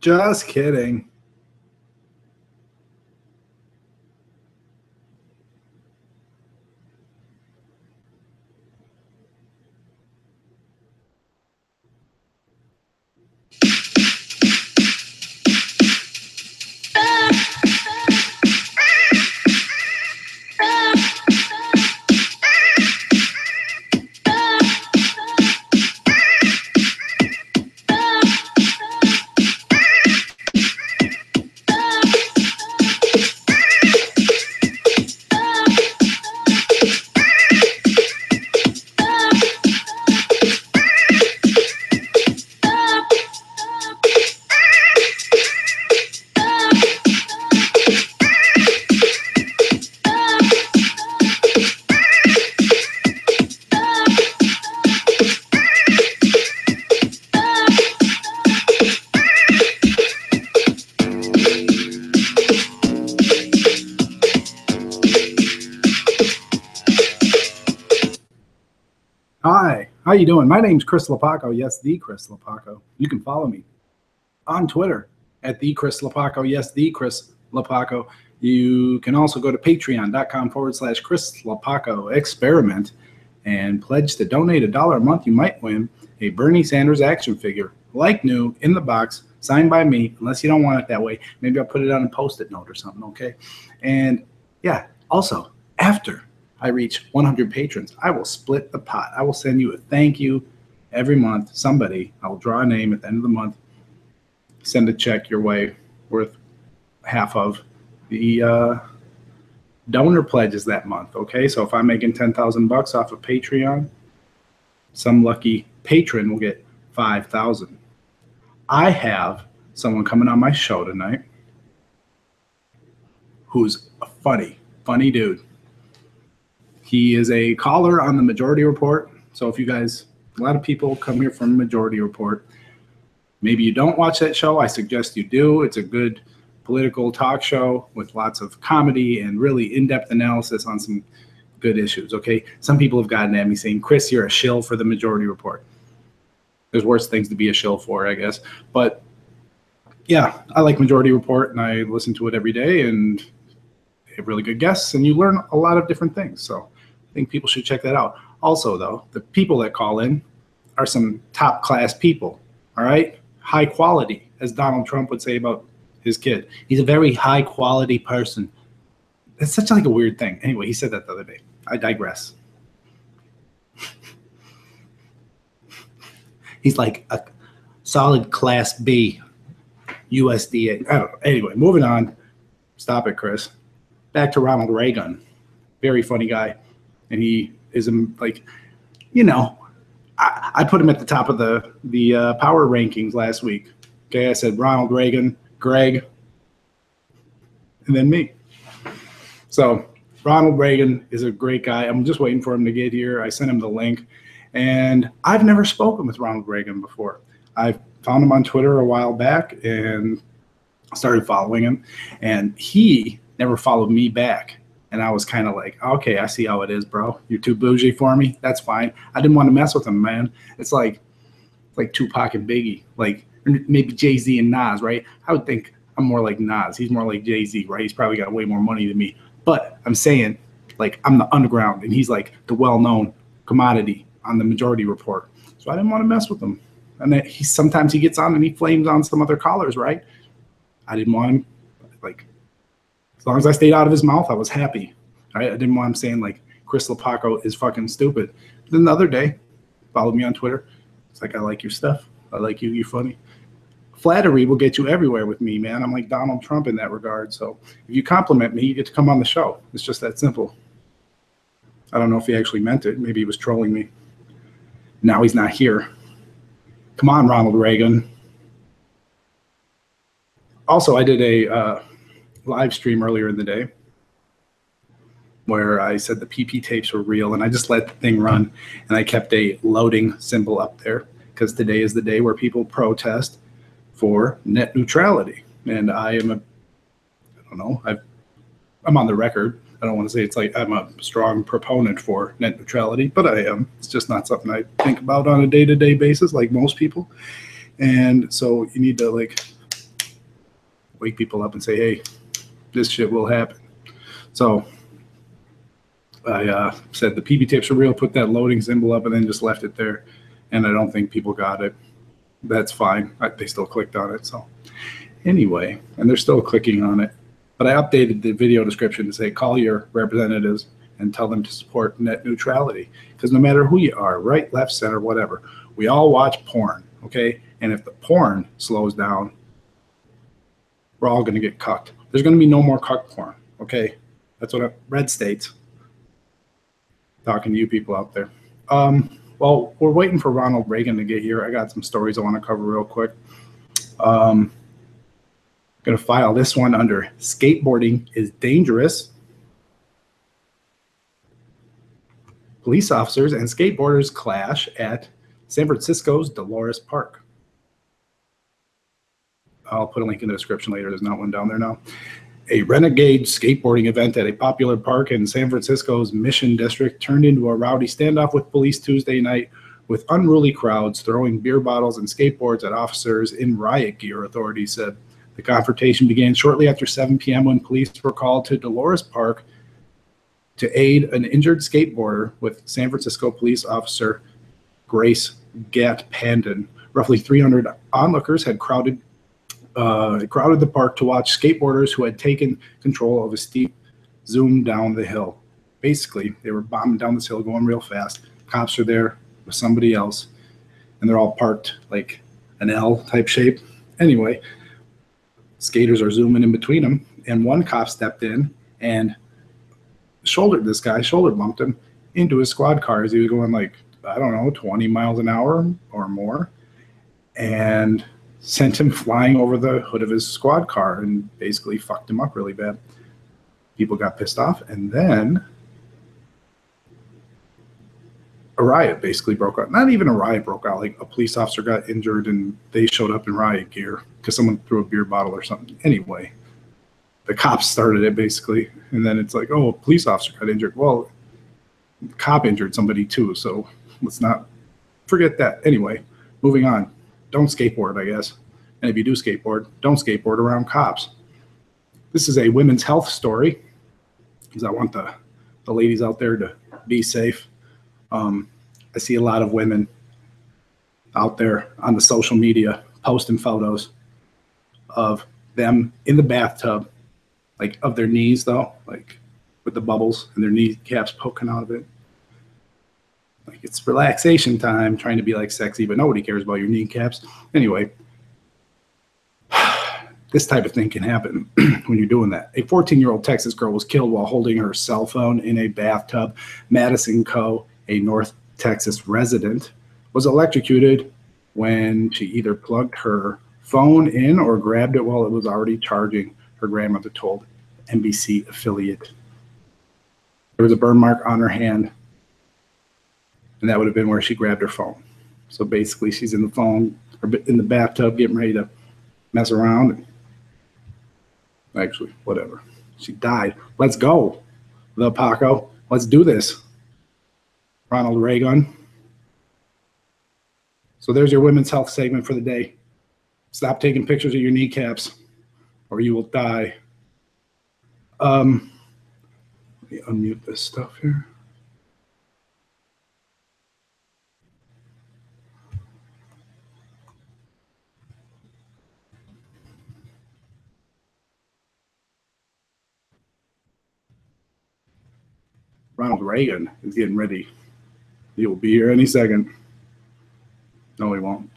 Just kidding. Hi, how you doing? My name's Chris Lapakko. Yes, the Chris Lapakko. You can follow me on Twitter at the Chris Lapakko. Yes, the Chris Lapakko. You can also go to patreon.com/Chris Lapakko experiment and pledge to donate $1 a month. You might win a Bernie Sanders action figure, like new, in the box, signed by me, unless you don't want it that way. Maybe I'll put it on a Post-it note or something, okay? And yeah, also, after I reach 100 patrons, I will split the pot. I will send you a thank you every month. Somebody, I'll draw a name at the end of the month, send a check your way worth half of the donor pledges that month. Okay, so if I'm making 10,000 bucks off of Patreon, some lucky patron will get 5,000. I have someone coming on my show tonight who's a funny dude. He is a caller on the Majority Report. So if you guys, a lot of people come here from Majority Report. Maybe you don't watch that show. I suggest you do. It's a good political talk show with lots of comedy and really in-depth analysis on some good issues, okay? Some people have gotten at me saying, Chris, you're a shill for the Majority Report. There's worse things to be a shill for, I guess. But yeah, I like Majority Report, and I listen to it every day, and they have really good guests, and you learn a lot of different things. So I think people should check that out. Also, though, the people that call in are some top-class people, all right? High quality, as Donald Trump would say about his kid. He's a very high-quality person. It's such like a weird thing. Anyway, he said that the other day. I digress. He's like a solid Class B USDA. I don't know. Anyway, moving on. Stop it, Chris. Back to Ronald Raygun. Very funny guy. And he is like, you know, I put him at the top of the power rankings last week. Okay, I said Ronald Raygun, Greg, and then me. So Ronald Raygun is a great guy. I'm just waiting for him to get here. I sent him the link. And I've never spoken with Ronald Raygun before. I found him on Twitter a while back and started following him. And he never followed me back. And I was kind of like, okay, I see how it is, bro. You're too bougie for me. That's fine. I didn't want to mess with him, man. It's like Tupac and Biggie, like maybe Jay-Z and Nas, right? I would think I'm more like Nas. He's more like Jay-Z, right? He's probably got way more money than me. But I'm saying, like, I'm the underground, and he's like the well-known commodity on the Majority Report. So I didn't want to mess with him. And then sometimes he gets on and he flames on some other callers, right? I didn't want him, like, as long as I stayed out of his mouth, I was happy. Right? I didn't want him saying, like, Chris Lapakko is fucking stupid. Then the other day, followed me on Twitter. It's like, I like your stuff. I like you. You're funny. Flattery will get you everywhere with me, man. I'm like Donald Trump in that regard. So if you compliment me, you get to come on the show. It's just that simple. I don't know if he actually meant it. Maybe he was trolling me. Now he's not here. Come on, Ronald Raygun. Also, I did a live stream earlier in the day where I said the PP tapes were real, and I just let the thing run, and I kept a loading symbol up there because today is the day where people protest for net neutrality. And I don't know, I'm on the record. I don't want to say it's like I'm a strong proponent for net neutrality, but I am. It's just not something I think about on a day-to-day basis like most people. And so you need to, like, wake people up and say, hey, this shit will happen. So I said the PB tapes are real, put that loading symbol up, and then just left it there. And I don't think people got it. That's fine. They still clicked on it. So anyway, and they're still clicking on it. But I updated the video description to say, call your representatives and tell them to support net neutrality. Because no matter who you are, right, left, center, whatever, we all watch porn, okay? And if the porn slows down, we're all going to get cucked. There's going to be no more cuck porn, okay? That's what Red states. Talking to you people out there. Well, we're waiting for Ronald Raygun to get here. I got some stories I want to cover real quick. Going to file this one under skateboarding is dangerous. Police officers and skateboarders clash at San Francisco's Dolores Park. I'll put a link in the description later. There's not one down there now. A renegade skateboarding event at a popular park in San Francisco's Mission District turned into a rowdy standoff with police Tuesday night, with unruly crowds throwing beer bottles and skateboards at officers in riot gear, authorities said. The confrontation began shortly after 7 p.m. when police were called to Dolores Park to aid an injured skateboarder with San Francisco police officer Grace Gat-Pandon. Roughly 300 onlookers had crowded the park to watch skateboarders who had taken control of a steep zoom down the hill. Basically, they were bombing down this hill going real fast. Cops are there with somebody else, and they're all parked like an L type shape. Anyway, skaters are zooming in between them, and one cop stepped in and shoulder bumped him into his squad car as he was going like, I don't know, 20 miles an hour or more, and sent him flying over the hood of his squad car and basically fucked him up really bad. People got pissed off, and then a riot basically broke out. Not even a riot broke out. Like a police officer got injured, and they showed up in riot gear because someone threw a beer bottle or something. Anyway, the cops started it basically, and then it's like, oh, a police officer got injured. Well, the cop injured somebody too, so let's not forget that. Anyway, moving on. Don't skateboard, I guess. And if you do skateboard, don't skateboard around cops. This is a women's health story, because I want the ladies out there to be safe. I see a lot of women out there on the social media posting photos of them in the bathtub, like of their knees though, like with the bubbles and their kneecaps poking out of it. Like it's relaxation time, trying to be like sexy, but nobody cares about your kneecaps. Anyway, this type of thing can happen when you're doing that. A 14-year-old Texas girl was killed while holding her cell phone in a bathtub. Madison Coe, a North Texas resident, was electrocuted when she either plugged her phone in or grabbed it while it was already charging, her grandmother told NBC affiliate. There was a burn mark on her hand, and that would have been where she grabbed her phone. So basically, she's in the phone or in the bathtub getting ready to mess around. Actually, whatever. She died. Let's go, Lapakko. Let's do this. Ronald Raygun. So there's your women's health segment for the day. Stop taking pictures of your kneecaps, or you will die. Let me unmute this stuff here. Ronald Raygun is getting ready. He will be here any second. No, he won't.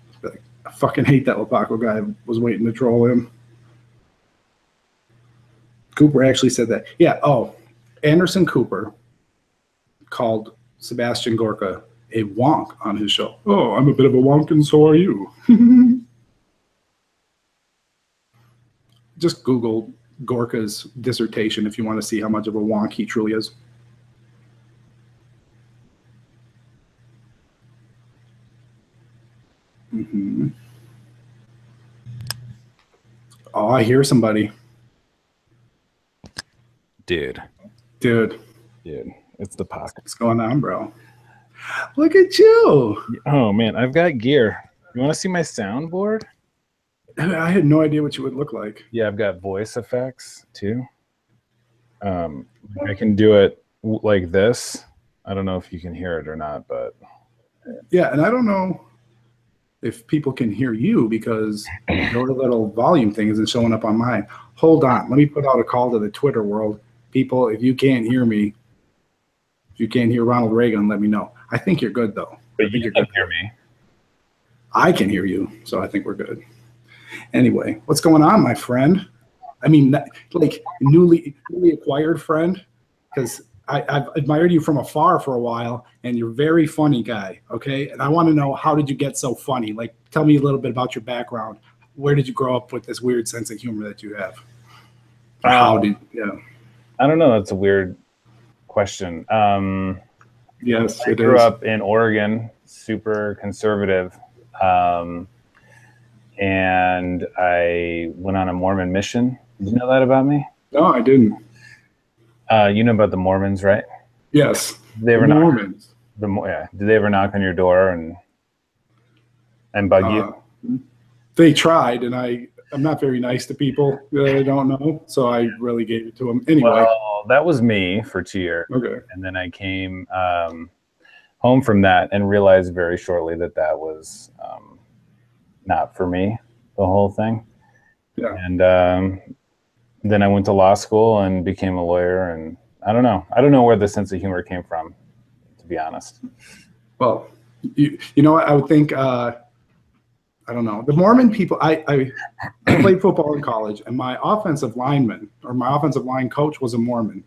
I fucking hate that Lapakko guy. I was waiting to troll him. Cooper actually said that. Yeah, oh, Anderson Cooper called Sebastian Gorka a wonk on his show. Oh, I'm a bit of a wonk and so are you. Just Google Gorka's dissertation if you want to see how much of a wonk he truly is. Mm-hmm. Oh, I hear somebody. Dude, it's the Pac. What's going on, bro? Look at you. Oh man, I've got gear. You want to see my soundboard? I had no idea what you would look like. Yeah, I've got voice effects too. I can do it like this. I don't know if you can hear it or not, but yeah, and I don't know if people can hear you because your little volume thing isn't showing up on mine. Hold on, let me put out a call to the Twitter world. People, if you can't hear me, if you can't hear Ronald Raygun, let me know. I think you're good though. But you can hear me. I can hear you, so I think we're good. Anyway, what's going on, my friend? I mean, like newly acquired friend, because I've admired you from afar for a while, and you're a very funny guy, okay? And I want to know, how did you get so funny? Like, tell me a little bit about your background. Where did you grow up with this weird sense of humor that you have? Or how did, yeah. I don't know. That's a weird question. Yes, I grew up in Oregon, super conservative. And I went on a Mormon mission. Did you know that about me? No, I didn't. You know about the Mormons, right? Yes. Did they ever Mormons. Yeah. Did they ever knock on your door and bug you? They tried, and I'm not very nice to people that I don't know, so I really gave it to them. Anyway. Well, that was me for 2 years. Okay. And then I came home from that and realized very shortly that that was not for me, the whole thing. Yeah. And then I went to law school and became a lawyer, and I don't know where the sense of humor came from, to be honest. Well, you know what, I would think, I don't know, the Mormon people, I played football in college, and my offensive lineman, or my offensive line coach, was a Mormon.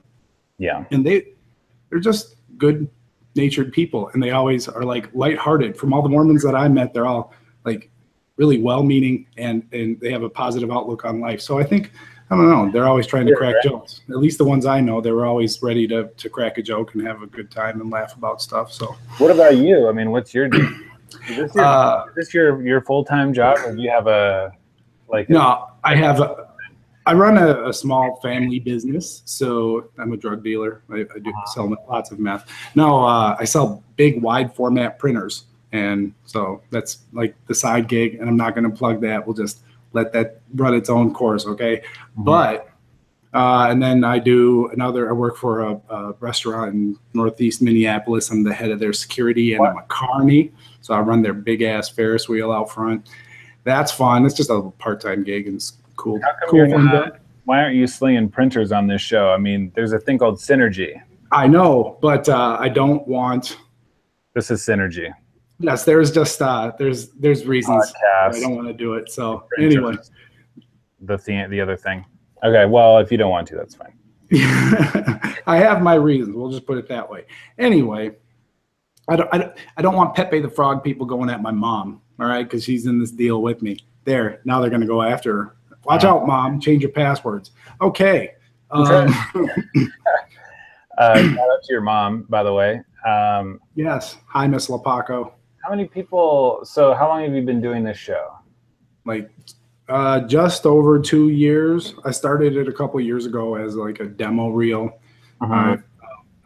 Yeah. And they're just good natured people, and they always are like lighthearted. From all the Mormons that I met, they're all like really well-meaning, and they have a positive outlook on life. So I think, I don't know, they're always trying to crack jokes. At least the ones I know, they were always ready to crack a joke and have a good time and laugh about stuff. So what about you? I mean, what's your deal? Is this your full-time job, or do you have No, I run a small family business, so I'm a drug dealer. I do sell lots of meth. No, I sell big, wide format printers. And so that's like the side gig, and I'm not going to plug that. We'll just let that run its own course, okay? Mm-hmm. But and then I work for a restaurant in Northeast Minneapolis. I'm the head of their security, and I'm a carny, so I run their big ass Ferris wheel out front. That's fun. It's just a part-time gig, and it's cool. Why aren't you slinging printers on this show? I mean, there's a thing called synergy. I know, but I don't want. This is synergy. Yes, there's just there's reasons I don't want to do it. So anyway, the other thing. Okay, well, if you don't want to, that's fine. I have my reasons. We'll just put it that way. Anyway, I don't want Pepe the Frog people going at my mom. All right, because she's in this deal with me. There, now they're going to go after her. Watch out, Mom. Change your passwords. Okay. Shout out to your mom, by the way. Yes. Hi, Miss Lapakko. How many people? So how long have you been doing this show? Like just over 2 years. I started it a couple of years ago as like a demo reel. I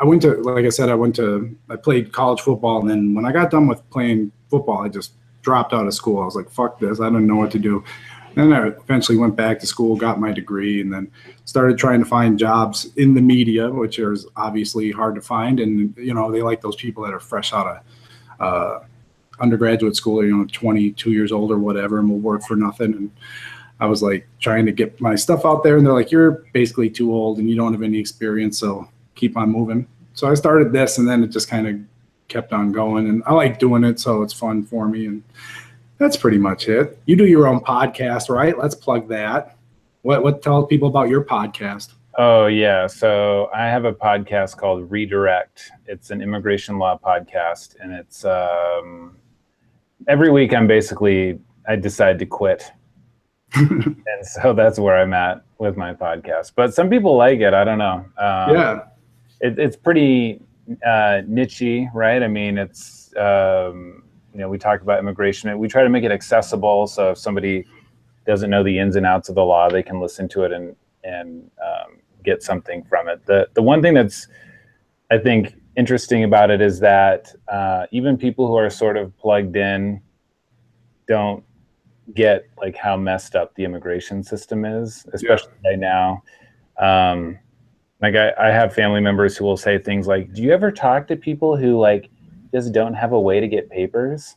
went to, like I said, I played college football. And then when I got done with playing football, I just dropped out of school. I was like, fuck this. I didn't know what to do. And then I eventually went back to school, got my degree, and then started trying to find jobs in the media, which is obviously hard to find. And, you know, they like those people that are fresh out of undergraduate school, or, you know, 22 years old or whatever, and will work for nothing. And I was like trying to get my stuff out there, and they're like, you're basically too old and you don't have any experience, so keep on moving. So I started this, and then it just kind of kept on going, and I like doing it, so it's fun for me. And that's pretty much it. You do your own podcast, right? Let's plug that. What tell people about your podcast? Oh, yeah. So I have a podcast called Redirect. It's an immigration law podcast, and it's every week I decide to quit. And so that's where I'm at with my podcast. But some people like it. I don't know. Yeah. It's pretty niche-y, right? I mean, it's, you know, we talk about immigration. We try to make it accessible. So if somebody doesn't know the ins and outs of the law, they can listen to it and get something from it. The one thing that's, I think, interesting about it is that even people who are sort of plugged in don't get like how messed up the immigration system is, especially right now. Like I have family members who will say things like, do you ever talk to people who like just don't have a way to get papers?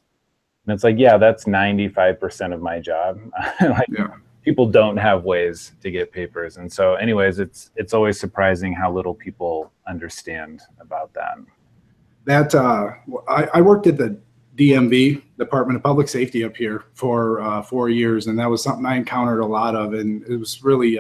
And it's like, yeah, that's 95% of my job. Like, Yeah. people don't have ways to get papers. And so anyways, it's always surprising how little people understand about that. That I worked at the DMV, Department of Public Safety, up here for 4 years, and that was something I encountered a lot of, and it was really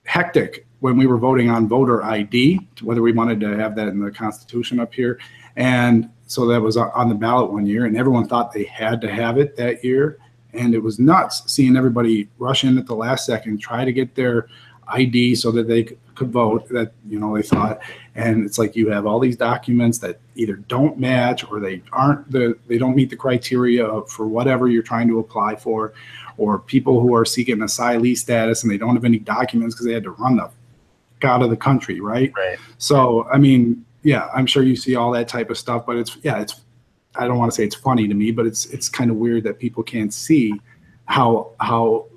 hectic when we were voting on voter ID, whether we wanted to have that in the Constitution up here. And so that was on the ballot one year, and everyone thought they had to have it that year. And it was nuts seeing everybody rush in at the last second, try to get their ID so that they could vote, that, you know, they thought. And it's like, you have all these documents that either don't match, or they don't meet the criteria for whatever you're trying to apply for, or people who are seeking asylee status and they don't have any documents because they had to run the fuck out of the country, right? Right. So, I mean, yeah, I'm sure you see all that type of stuff, but it's I don't want to say it's funny to me, but it's kind of weird that people can't see how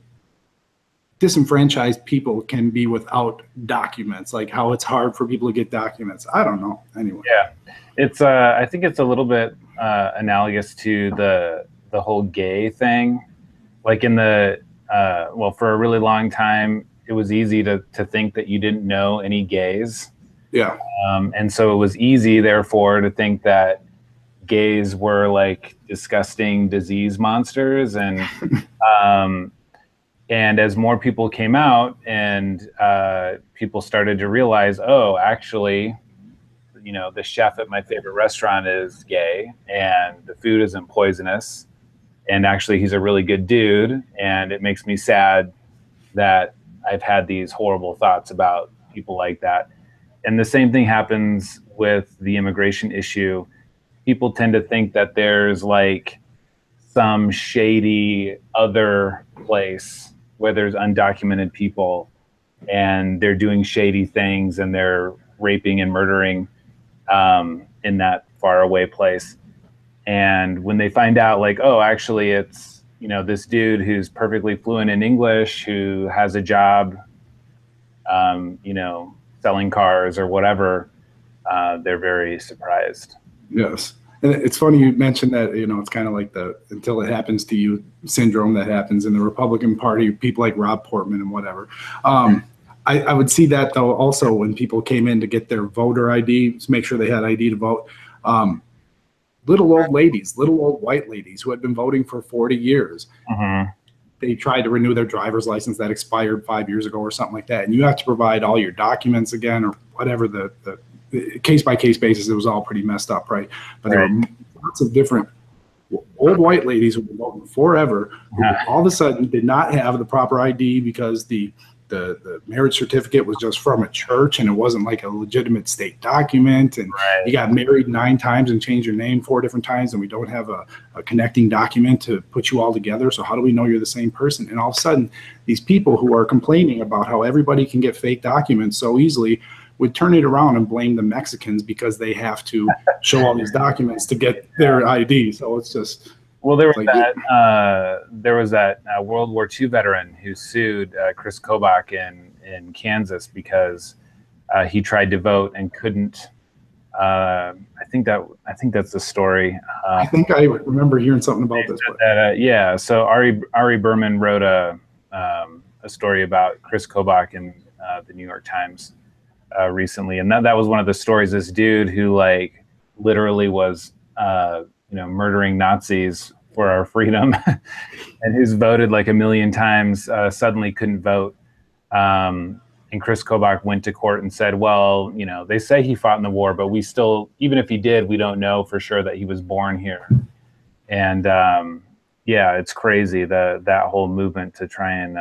disenfranchised people can be without documents, like how it's hard for people to get documents. I don't know. Anyway. Yeah, it's I think it's a little bit analogous to the whole gay thing. Like in the well, for a really long time, it was easy to think that you didn't know any gays. Yeah. And so it was easy, therefore, to think that gays were like disgusting disease monsters. And and as more people came out and people started to realize, oh, actually, you know, the chef at my favorite restaurant is gay and the food isn't poisonous. And actually, he's a really good dude. And it makes me sad that I've had these horrible thoughts about people like that. And the same thing happens with the immigration issue. People tend to think that there's like some shady other place where there's undocumented people and they're doing shady things and they're raping and murdering in that faraway place. And when they find out, like, oh, actually it's, you know, this dude who's perfectly fluent in English, who has a job, you know, selling cars or whatever, they're very surprised. Yes. And it's funny you mentioned that, you know, it's kind of like the until it happens to you syndrome that happens in the Republican Party, people like Rob Portman and whatever. I would see that, though, also when people came in to get their voter ID, to make sure they had ID to vote. Little old ladies, little old white ladies who had been voting for 40 years. Mm-hmm. They tried to renew their driver's license that expired 5 years ago or something like that. And you have to provide all your documents again, or whatever the case-by-case basis. It was all pretty messed up, right? But there were lots of different old white ladies who were voting forever, who all of a sudden did not have the proper ID because the marriage certificate was just from a church and it wasn't like a legitimate state document. And you got married 9 times and changed your name 4 different times, and we don't have a connecting document to put you all together. So how do we know you're the same person? And all of a sudden, these people who are complaining about how everybody can get fake documents so easily would turn it around and blame the Mexicans because they have to show all these documents to get their ID. So it's just... Well, there was that World War II veteran who sued Chris Kobach in Kansas because he tried to vote and couldn't. I think that's the story. I think I remember hearing something about this. Yeah. So Ari Berman wrote a story about Chris Kobach in the New York Times recently, and that was one of the stories. This dude who like literally was murdering Nazis for our freedom and who's voted like 1 million times suddenly couldn't vote. And Chris Kobach went to court and said, well, you know, they say he fought in the war, but we still, even if he did, we don't know for sure that he was born here. And yeah, it's crazy, that whole movement to try and,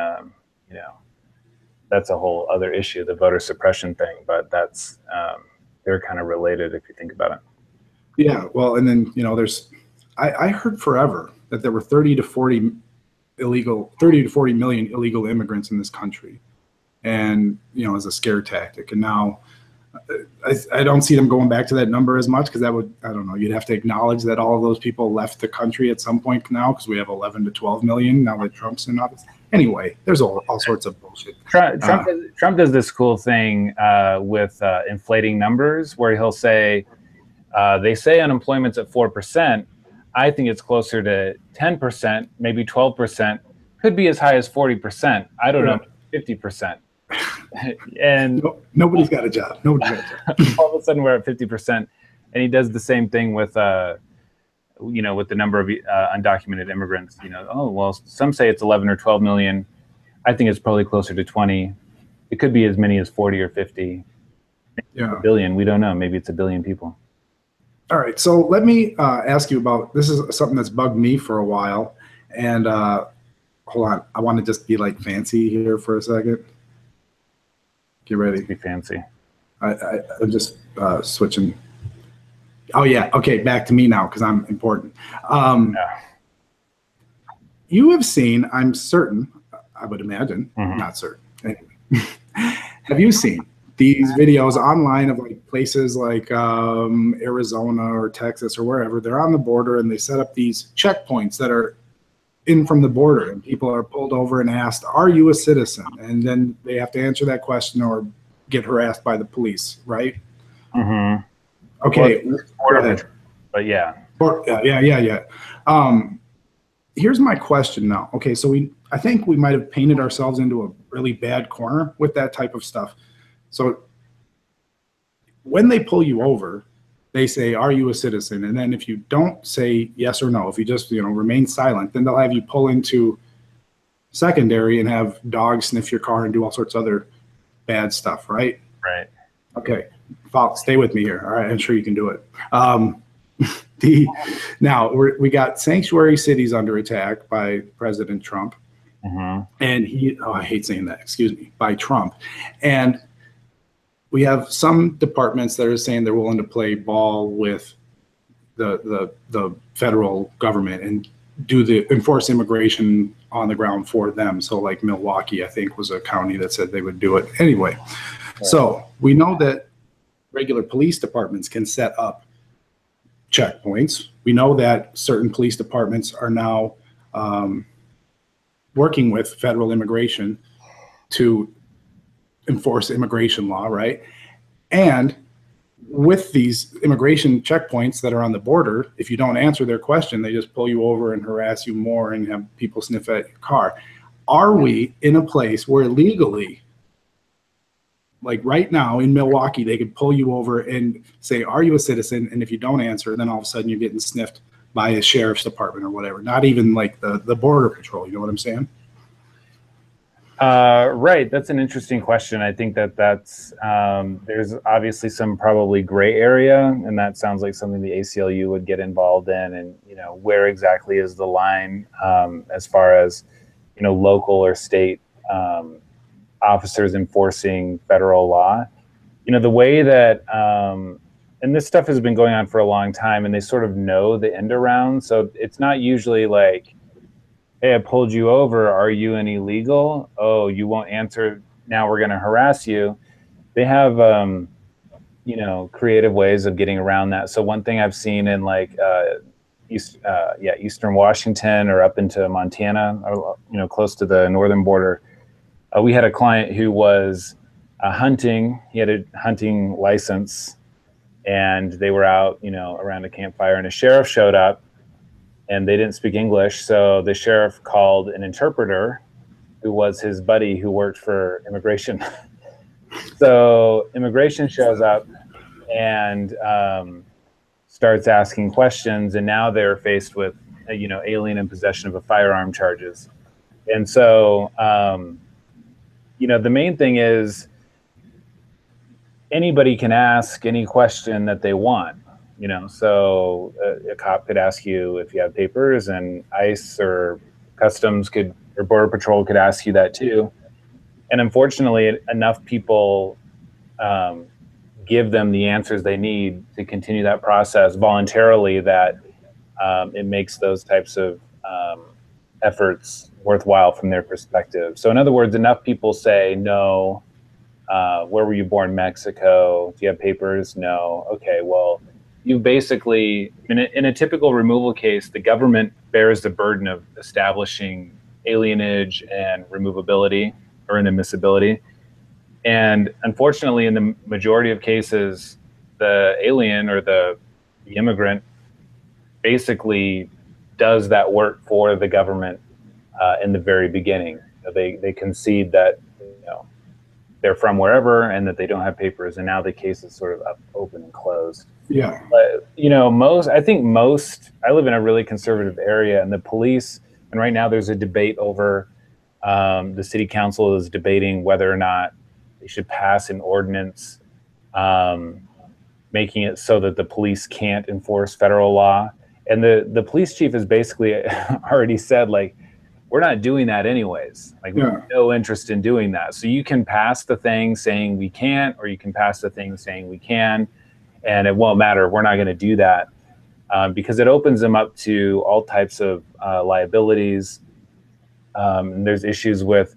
that's a whole other issue, the voter suppression thing, but that's, they're kind of related if you think about it. Yeah, well, and then, you know, I heard forever that there were 30 to 40 million illegal immigrants in this country, and, you know, as a scare tactic. And now I don't see them going back to that number as much because that would, I don't know, you'd have to acknowledge that all of those people left the country at some point now because we have 11 to 12 million now that Trump's in office. Anyway, there's all sorts of bullshit. Trump does this cool thing with inflating numbers where he'll say, they say unemployment's at 4%. I think it's closer to 10%, maybe 12%, could be as high as 40%. I don't know, 50%. And nobody's got a job. Nobody's got a job. All of a sudden we're at 50%. And he does the same thing with, you know, with the number of undocumented immigrants. You know, oh, well, some say it's 11 or 12 million. I think it's probably closer to 20. It could be as many as 40 or 50. Yeah. A billion. We don't know. Maybe it's a billion people. All right. So let me ask you about, this is something that's bugged me for a while. And hold on. I want to just be like fancy here for a second. Get ready. Be fancy. I'm just switching. Oh, yeah. Okay. Back to me now because I'm important. Yeah. You have seen, I'm certain, I would imagine, not certain. Anyway. Have you seen these videos online of like places like Arizona or Texas or wherever? They're on the border and they set up these checkpoints that are in from the border, and people are pulled over and asked, are you a citizen? And then they have to answer that question or get harassed by the police, right? Okay. Well, but yeah. Yeah. Here's my question now. Okay, so I think we might have painted ourselves into a really bad corner with that type of stuff. So when they pull you over, they say, are you a citizen? And then if you don't say yes or no, if you just, you know, remain silent, then they'll have you pull into secondary and have dogs sniff your car and do all sorts of other bad stuff, right? Right. Okay, stay with me here. All right, I'm sure you can do it. Now we got sanctuary cities under attack by President Trump, and I hate saying that, excuse me, by Trump. And we have some departments that are saying they're willing to play ball with the federal government and enforce immigration on the ground for them. So like Milwaukee, I think, was a county that said they would do it anyway. Right. So we know that regular police departments can set up checkpoints. We know that certain police departments are now working with federal immigration to enforce immigration law, right? And with these immigration checkpoints that are on the border, if you don't answer their question, they just pull you over and harass you more and have people sniff at your car. Are we in a place where legally, like right now in Milwaukee, they could pull you over and say, are you a citizen? And if you don't answer, then all of a sudden you're getting sniffed by a sheriff's department or whatever. Not even like the border patrol. You know what I'm saying? Right. That's an interesting question. I think that's there's obviously some probably gray area, and that sounds like something the ACLU would get involved in. And, you know, where exactly is the line as far as, you know, local or state officers enforcing federal law? You know, the way that, and this stuff has been going on for a long time, and they sort of know the end around. So it's not usually like, hey, I pulled you over. Are you an illegal? Oh, you won't answer. Now we're going to harass you. They have, you know, creative ways of getting around that. So one thing I've seen in like Eastern Washington or up into Montana, or, you know, close to the northern border, we had a client who was hunting. He had a hunting license, and they were out, you know, around a campfire, and a sheriff showed up. And they didn't speak English, so the sheriff called an interpreter who was his buddy who worked for immigration. So immigration shows up and starts asking questions, and now they're faced with, you know, alien in possession of a firearm charges. And so, you know, the main thing is anybody can ask any question that they want. You know, so a cop could ask you if you have papers, and ICE or Customs or Border Patrol could ask you that too. And unfortunately, enough people give them the answers they need to continue that process voluntarily that it makes those types of efforts worthwhile from their perspective. So in other words, enough people say, no, Where were you born? Mexico. Do you have papers? No. Okay, well, you basically, in a typical removal case, the government bears the burden of establishing alienage and removability or inadmissibility. And unfortunately, in the majority of cases, the alien or the immigrant basically does that work for the government in the very beginning. They concede that they're from wherever and that they don't have papers, and now the case is sort of open and closed. Yeah. But I live in a really conservative area, and the police, and right now there's a debate over the city council is debating whether or not they should pass an ordinance making it so that the police can't enforce federal law. And the police chief has basically already said, like, we're not doing that anyways. Like, we have no interest in doing that. So you can pass the thing saying we can't, or you can pass the thing saying we can, and it won't matter. We're not going to do that because it opens them up to all types of liabilities. And there's issues with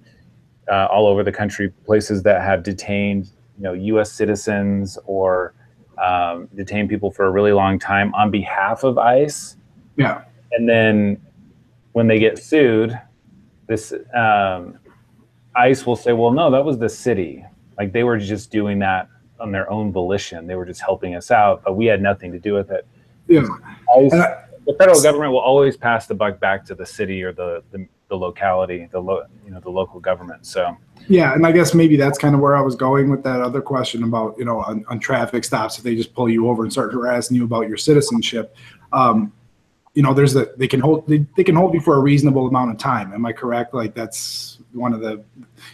all over the country, places that have detained, U.S. citizens or detained people for a really long time on behalf of ICE. Yeah. And then when they get sued, this ICE will say, well, no, that was the city. Like, they were just doing that on their own volition. They were just helping us out, but we had nothing to do with it. Yeah. ICE, the federal government will always pass the buck back to the city or the locality, the local government. So yeah, and I guess maybe that's kind of where I was going with that other question about on traffic stops, if they just pull you over and start harassing you about your citizenship. They can hold you for a reasonable amount of time. Am I correct? Like, that's one of the,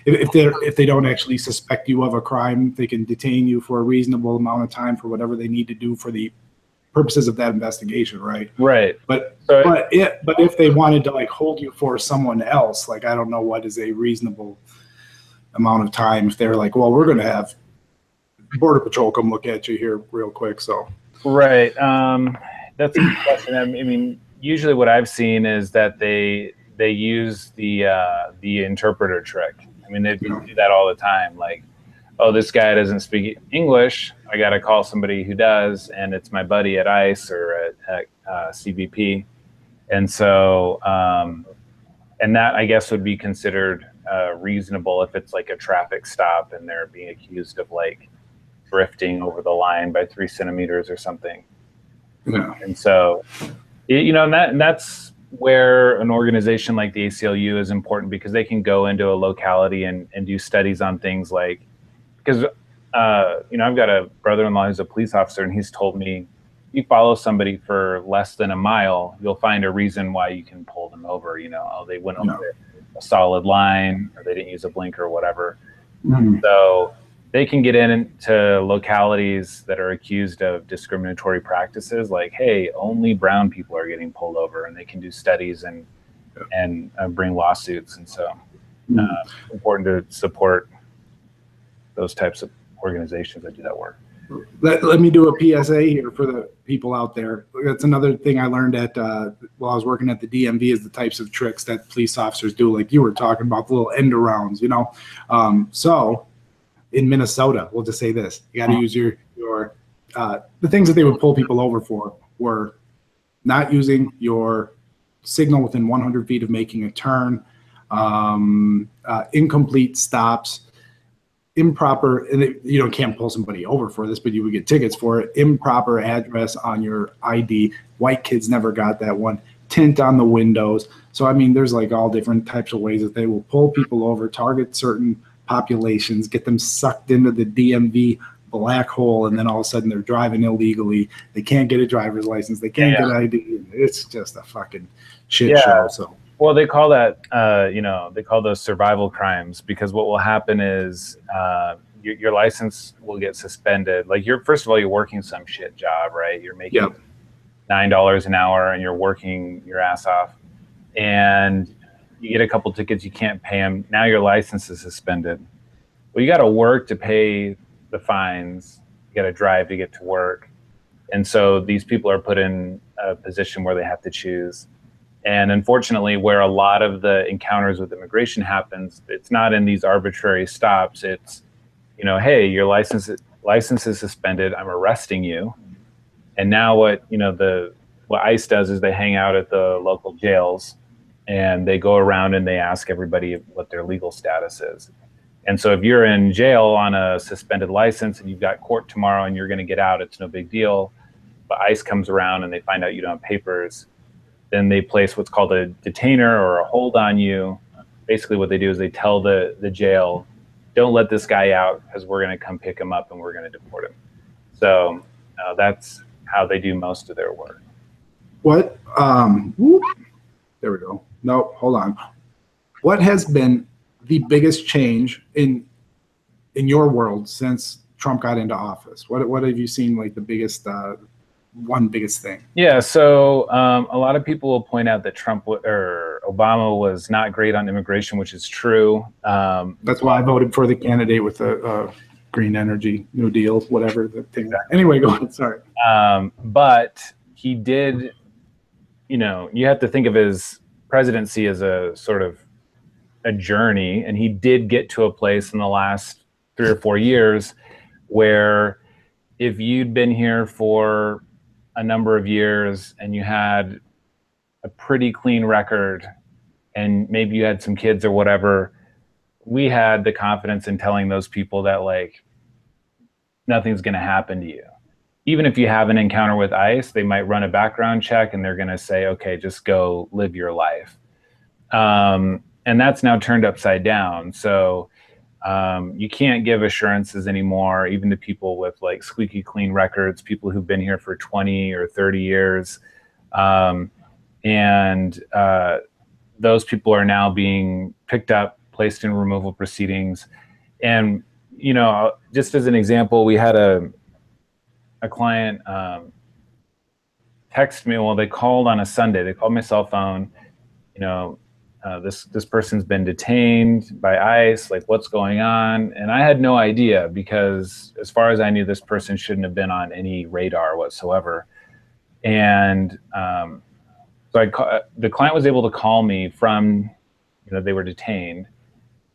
if they don't actually suspect you of a crime, they can detain you for a reasonable amount of time for whatever they need to do for the purposes of that investigation, right? Right. But if they wanted to, like, hold you for someone else, like, I don't know what is a reasonable amount of time. If they're like, well, we're going to have Border Patrol come look at you here real quick. So right. That's a good question. I mean, usually what I've seen is that they use the interpreter trick. I mean, they do that all the time. Like, oh, this guy doesn't speak English. I got to call somebody who does, and it's my buddy at ICE or at CBP. And so, and that, I guess, would be considered reasonable if it's like a traffic stop and they're being accused of, like, drifting over the line by 3 centimeters or something. Yeah. And so, and that's where an organization like the ACLU is important, because they can go into a locality and do studies on things like, because, I've got a brother-in-law who's a police officer, and he's told me, you follow somebody for less than a mile, you'll find a reason why you can pull them over. Oh, they went over a solid line, or they didn't use a blinker or whatever. Mm-hmm. So they can get into localities that are accused of discriminatory practices, like, hey, only brown people are getting pulled over, and they can do studies and bring lawsuits. And so important to support those types of organizations that do that work. Let me do a PSA here for the people out there. That's another thing I learned while I was working at the DMV, is the types of tricks that police officers do, like you were talking about, the little end arounds, So in Minnesota, we'll just say this: you got to use your the things that they would pull people over for were not using your signal within 100 feet of making a turn, incomplete stops, improper, and you can't pull somebody over for this, but you would get tickets for it. Improper address on your ID. White kids never got that one. Tint on the windows. So, I mean, there's like all different types of ways that they will pull people over, target certain populations, get them sucked into the DMV black hole, and then all of a sudden they're driving illegally. They can't get a driver's license. They can't get ID. It's just a fucking shit show. So. Well, they call that, they call those survival crimes, because what will happen is your license will get suspended. Like, first of all, you're working some shit job, right? You're making $9 an hour and you're working your ass off, and you get a couple tickets, you can't pay them. Now your license is suspended. Well, you got to work to pay the fines. You got to drive to get to work. And so these people are put in a position where they have to choose. And unfortunately, where a lot of the encounters with immigration happens, it's not in these arbitrary stops. It's you know, hey, your license is suspended. I'm arresting you. And now what ICE does is they hang out at the local jails and they go around and they ask everybody what their legal status is. And so if you're in jail on a suspended license and you've got court tomorrow and you're going to get out, it's no big deal. But ICE comes around and they find out you don't have papers. Then they place what's called a detainer or a hold on you. Basically what they do is they tell the jail, don't let this guy out because we're going to come pick him up and we're going to deport him. So that's how they do most of their work. What? There we go. No, hold on. What has been the biggest change in your world since Trump got into office? What have you seen like the biggest one biggest thing? Yeah, so a lot of people will point out that Obama was not great on immigration, which is true. That's why I voted for the candidate with the green energy, New Deal, whatever the thing. Exactly. Anyway, go ahead. Sorry. But he did, you know, you have to think of his presidency as a sort of a journey, and he did get to a place in the last 3 or 4 years where if you'd been here for a number of years and you had a pretty clean record and maybe you had some kids or whatever, we had the confidence in telling those people that like nothing's going to happen to you. Even if you have an encounter with ICE, they might run a background check and they're going to say, okay, just go live your life. And that's now turned upside down. So you can't give assurances anymore, even to people with like squeaky clean records, people who've been here for 20 or 30 years. Those people are now being picked up, placed in removal proceedings. And, you know, just as an example, we had a client text me. Well, they called on a Sunday. They called my cell phone, you know, this person's been detained by ICE, like what's going on? And I had no idea because as far as I knew, this person shouldn't have been on any radar whatsoever. And so the client was able to call me from, you know, they were detained.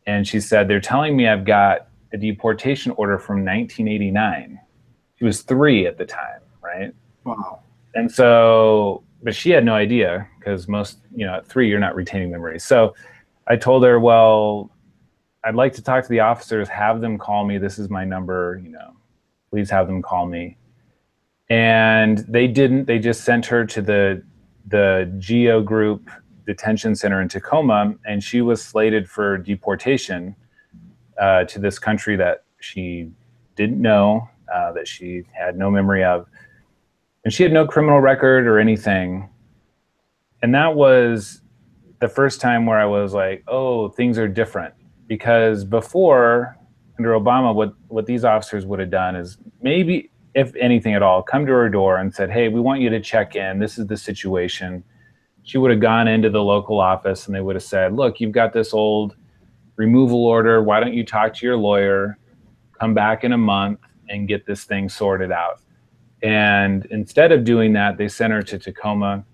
And she said, they're telling me I've got a deportation order from 1989. She was 3 at the time, right? Wow. And so, but she had no idea because most, you know, at 3, you're not retaining memories. So I told her, well, I'd like to talk to the officers, have them call me. This is my number, you know, please have them call me. And they didn't. They just sent her to the Geo Group detention center in Tacoma, and she was slated for deportation to this country that she didn't know, that she had no memory of. And she had no criminal record or anything. And that was the first time where I was like, oh, things are different. Because before, under Obama, what these officers would have done is maybe, if anything at all, come to her door and said, hey, we want you to check in. This is the situation. She would have gone into the local office and they would have said, look, you've got this old removal order. Why don't you talk to your lawyer, come back in a month and get this thing sorted out? And instead of doing that, they sent her to Tacoma.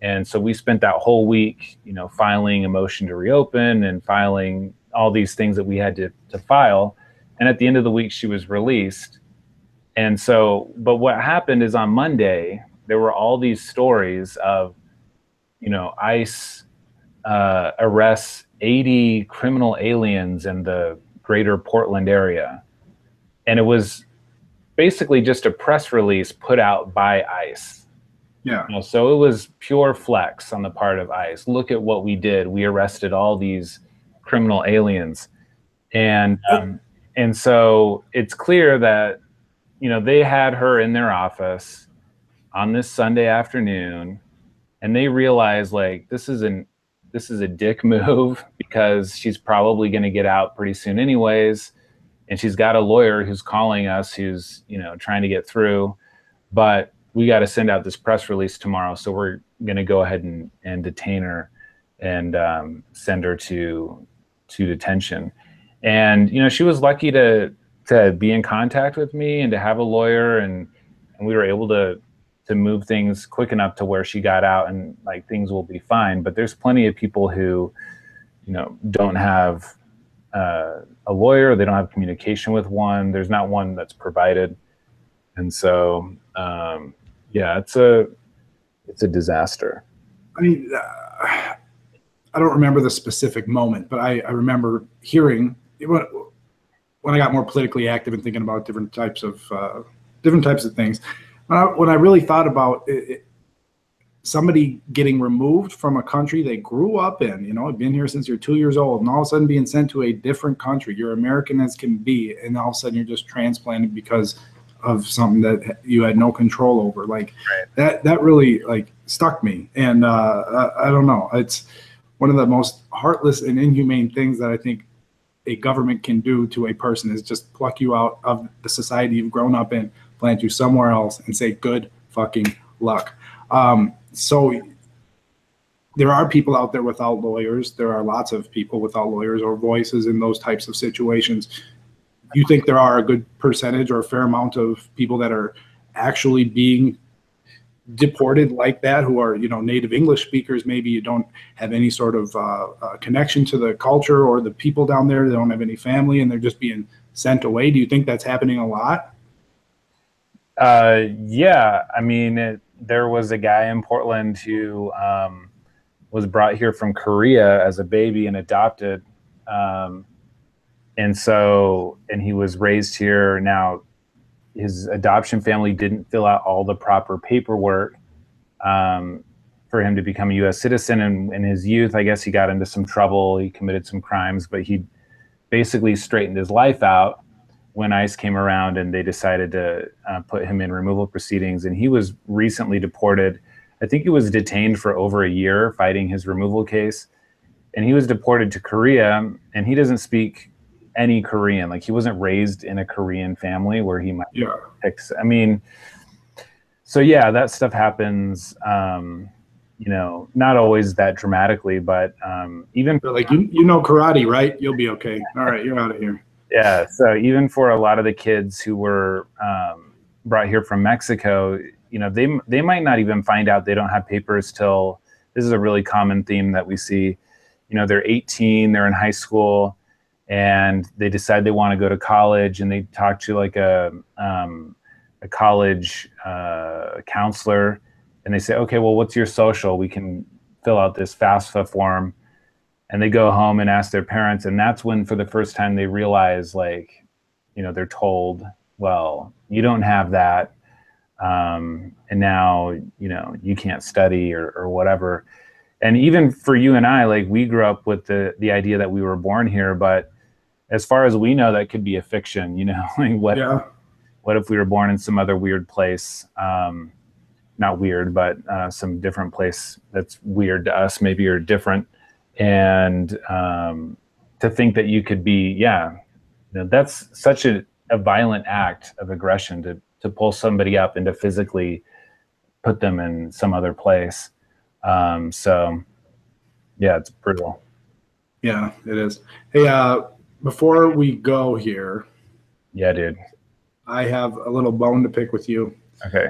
And so we spent that whole week, you know, filing a motion to reopen and filing all these things that we had to file. And at the end of the week, she was released. And so, but what happened is on Monday, there were all these stories of, you know, ICE arrests 80 criminal aliens in the greater Portland area. And it was basically just a press release put out by ICE. Yeah. You know, so it was pure flex on the part of ICE. Look at what we did. We arrested all these criminal aliens. And so it's clear that, you know, they had her in their office on this Sunday afternoon, and they realized like this is a dick move because she's probably going to get out pretty soon anyways. And she's got a lawyer who's calling us, who's, you know, trying to get through, but we got to send out this press release tomorrow. So we're going to go ahead and detain her and send her to detention. And, you know, she was lucky to be in contact with me and to have a lawyer, and we were able to move things quick enough to where she got out and like things will be fine. But there's plenty of people who, you know, don't have a lawyer. They don't have communication with one. There's not one that's provided. And so, yeah, it's a disaster. I mean, I don't remember the specific moment, but I remember hearing when I got more politically active and thinking about different types of things. When I really thought about somebody getting removed from a country they grew up in, you know, been here since you're 2 years old, and all of a sudden being sent to a different country, you're American as can be, and all of a sudden you're just transplanted because of something that you had no control over. Like that really like stuck me. And I don't know, it's one of the most heartless and inhumane things that I think a government can do to a person is just pluck you out of the society you've grown up in, plant you somewhere else, and say good fucking luck. So there are people out there without lawyers. There are lots of people without lawyers or voices in those types of situations. You think there are a good percentage or a fair amount of people that are actually being deported like that, who are, you know, native English speakers? Maybe you don't have any sort of connection to the culture or the people down there. They don't have any family and they're just being sent away. Do you think that's happening a lot? Yeah, I mean, there was a guy in Portland who was brought here from Korea as a baby and adopted. And he was raised here. Now, his adoption family didn't fill out all the proper paperwork for him to become a U.S. citizen. And in his youth, I guess he got into some trouble. He committed some crimes, but he basically straightened his life out when ICE came around and they decided to put him in removal proceedings. And he was recently deported. I think he was detained for over a year fighting his removal case. And he was deported to Korea, and he doesn't speak any Korean. Like, he wasn't raised in a Korean family where he might pick. I mean, so yeah, that stuff happens. You know, not always that dramatically, but even They're like, you know karate, right? You'll be okay. All right, you're out of here. Yeah. So even for a lot of the kids who were brought here from Mexico, you know, they might not even find out they don't have papers till, this is a really common theme that we see, you know, they're 18, they're in high school, and they decide they want to go to college, and they talk to like a college counselor, and they say, okay, well, what's your social? We can fill out this FAFSA form. And they go home and ask their parents, and that's when, for the first time, they realize, like, you know, they're told, well, you don't have that, and now, you know, you can't study or whatever. And even for you and I, like, we grew up with the idea that we were born here, but as far as we know, that could be a fiction, you know. Like, what if we were born in some other weird place? Not weird, but some different place that's weird to us, maybe, or different. And to think that you could be, you know, that's such a violent act of aggression to pull somebody up and to physically put them in some other place. So yeah, it's brutal. Yeah, it is. Hey, before we go here, yeah, dude, I have a little bone to pick with you. Okay.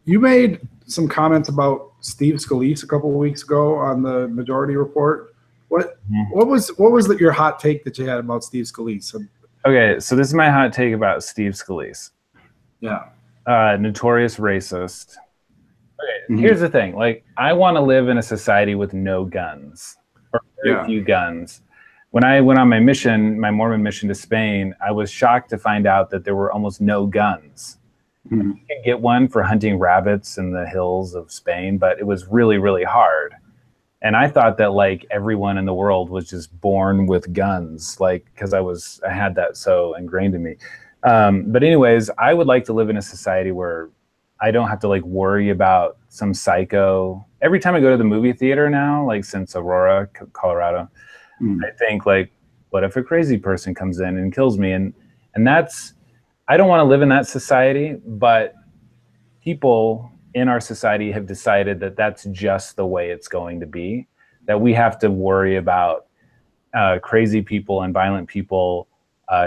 You made some comments about Steve Scalise a couple of weeks ago on the Majority Report. What was your hot take that you had about Steve Scalise? Okay, so this is my hot take about Steve Scalise. Yeah. Notorious racist. Okay, here's the thing. Like, I want to live in a society with no guns, or very few guns. When I went on my mission, my Mormon mission to Spain, I was shocked to find out that there were almost no guns. You could get one for hunting rabbits in the hills of Spain, but it was really, really hard. And I thought that, like, everyone in the world was just born with guns, like, because I had that so ingrained in me. But anyways, I would like to live in a society where I don't have to, like, worry about some psycho. Every time I go to the movie theater now, like, since Aurora, Colorado, I think, like, what if a crazy person comes in and kills me? And that's, I don't want to live in that society, but people in our society have decided that that's just the way it's going to be, that we have to worry about crazy people and violent people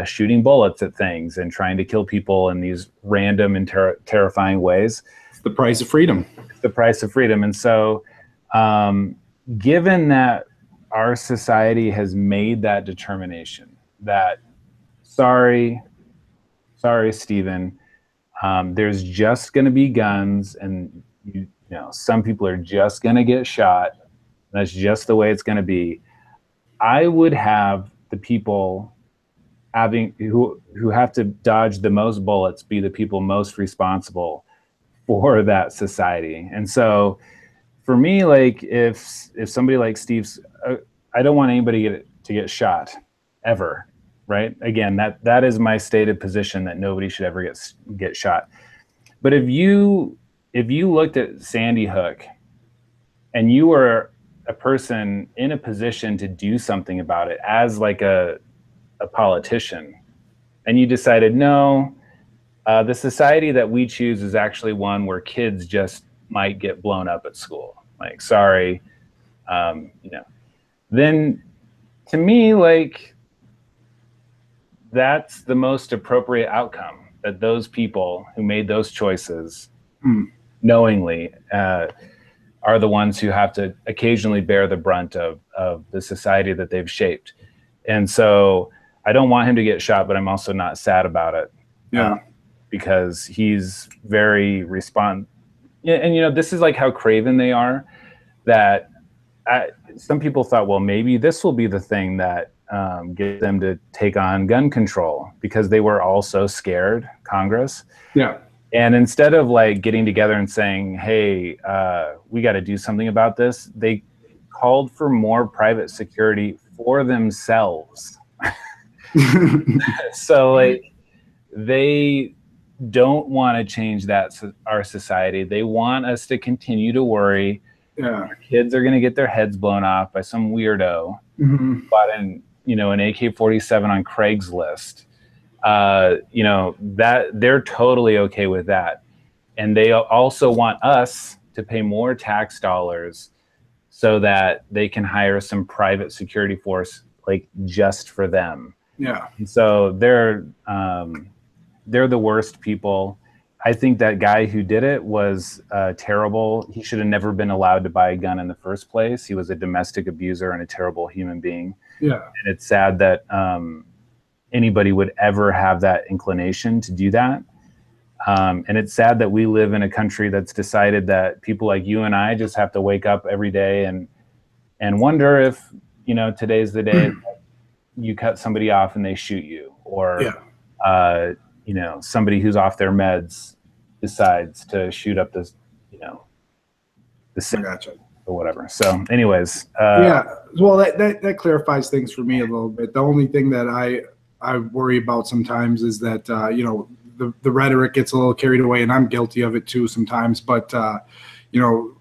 shooting bullets at things and trying to kill people in these random and terrifying ways. It's the price of freedom. It's the price of freedom. And so given that our society has made that determination that, sorry, Stephen, there's just going to be guns, and you know, some people are just going to get shot. That's just the way it's going to be. I would have the people who have to dodge the most bullets be the people most responsible for that society. And so for me, like, if somebody like Steve's, I don't want anybody to get shot ever, right? Again, that is my stated position, that nobody should ever get shot. But if you looked at Sandy Hook and you were a person in a position to do something about it as like a politician, and you decided, no, the society that we choose is actually one where kids just might get blown up at school. Like, sorry, you know, then to me, like, that's the most appropriate outcome, that those people who made those choices knowingly are the ones who have to occasionally bear the brunt of the society that they've shaped. And so I don't want him to get shot, but I'm also not sad about it. Yeah. Because he's very yeah, and you know, this is like how craven they are, that some people thought, well, maybe this will be the thing that gets them to take on gun control, because they were all so scared, Congress. Yeah. And instead of like getting together and saying, hey, we got to do something about this, they called for more private security for themselves. So like, they don't want to change our society. They want us to continue to worry. Our kids are going to get their heads blown off by some weirdo bought an AK-47 on Craigslist. You know, that they're totally okay with that. And they also want us to pay more tax dollars so that they can hire some private security force, like, just for them. Yeah. And so they're the worst people. I think that guy who did it was terrible. He should have never been allowed to buy a gun in the first place. He was a domestic abuser and a terrible human being. Yeah. And it's sad that anybody would ever have that inclination to do that. And it's sad that we live in a country that's decided that people like you and I just have to wake up every day and wonder if, you know, today's the day you cut somebody off and they shoot you, or you know, somebody who's off their meds decides to shoot up this, you know, the city or whatever. So anyways, yeah, well, that clarifies things for me a little bit. The only thing that I worry about sometimes is that, you know, the rhetoric gets a little carried away, and I'm guilty of it too sometimes, but, you know,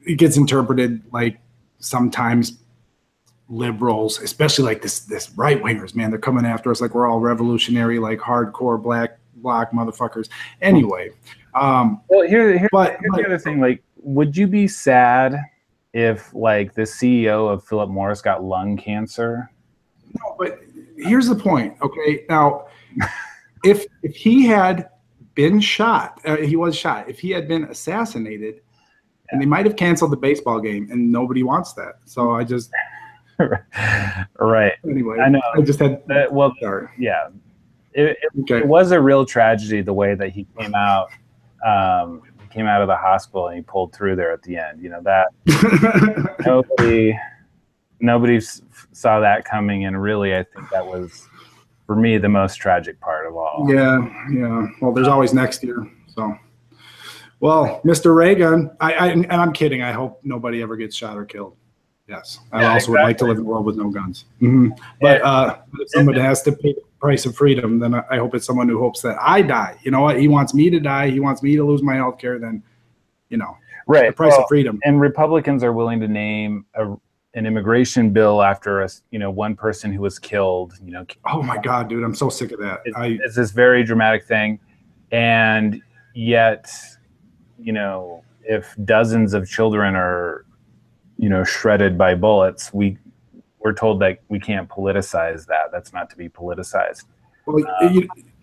it gets interpreted like sometimes liberals, especially like this right wingers, man, they're coming after us like we're all revolutionary, like hardcore black bloc motherfuckers. Anyway, well, here's the other thing. Like, would you be sad if, like, the CEO of Philip Morris got lung cancer? No, but here's the point. Okay, now, if he had been shot, he was shot. If he had been assassinated, and they might have canceled the baseball game, and nobody wants that. So I just. Right. Anyway, I know. I just had. Well, sorry. Yeah. It was a real tragedy the way that he came out. He came out of the hospital and he pulled through there at the end. You know, that nobody saw that coming, and really, I think that was, for me, the most tragic part of all. Yeah. Well, there's always next year. So, well, Mr. Raygun, and I'm kidding. I hope nobody ever gets shot or killed. Yes, I also would like to live in a world with no guns. But if someone has to pay the price of freedom, then I hope it's someone who hopes that I die. You know what? He wants me to die. He wants me to lose my health care. Then, you know, right. The price of freedom. And Republicans are willing to name an immigration bill after one person who was killed. You know. Oh my God, dude! I'm so sick of that. It's this very dramatic thing, and yet, you know, if dozens of children are, you know, shredded by bullets, we're told that we can't politicize that. That's not to be politicized. Well,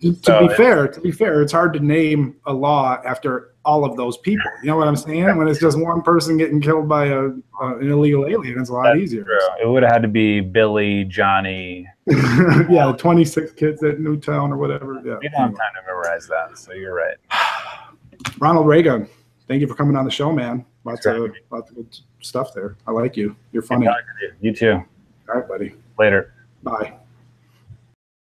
to be fair, it's hard to name a law after all of those people. You know what I'm saying? When it's just one person getting killed by an illegal alien, it's a lot easier. True. It would have had to be Billy, Johnny. Yeah, 26 kids at Newtown or whatever. Yeah. We don't have time to memorize that, so you're right. Ronald Raygun, thank you for coming on the show, man. Lots of good stuff there. I like you. You're funny. You too. All right, buddy. Later. Bye.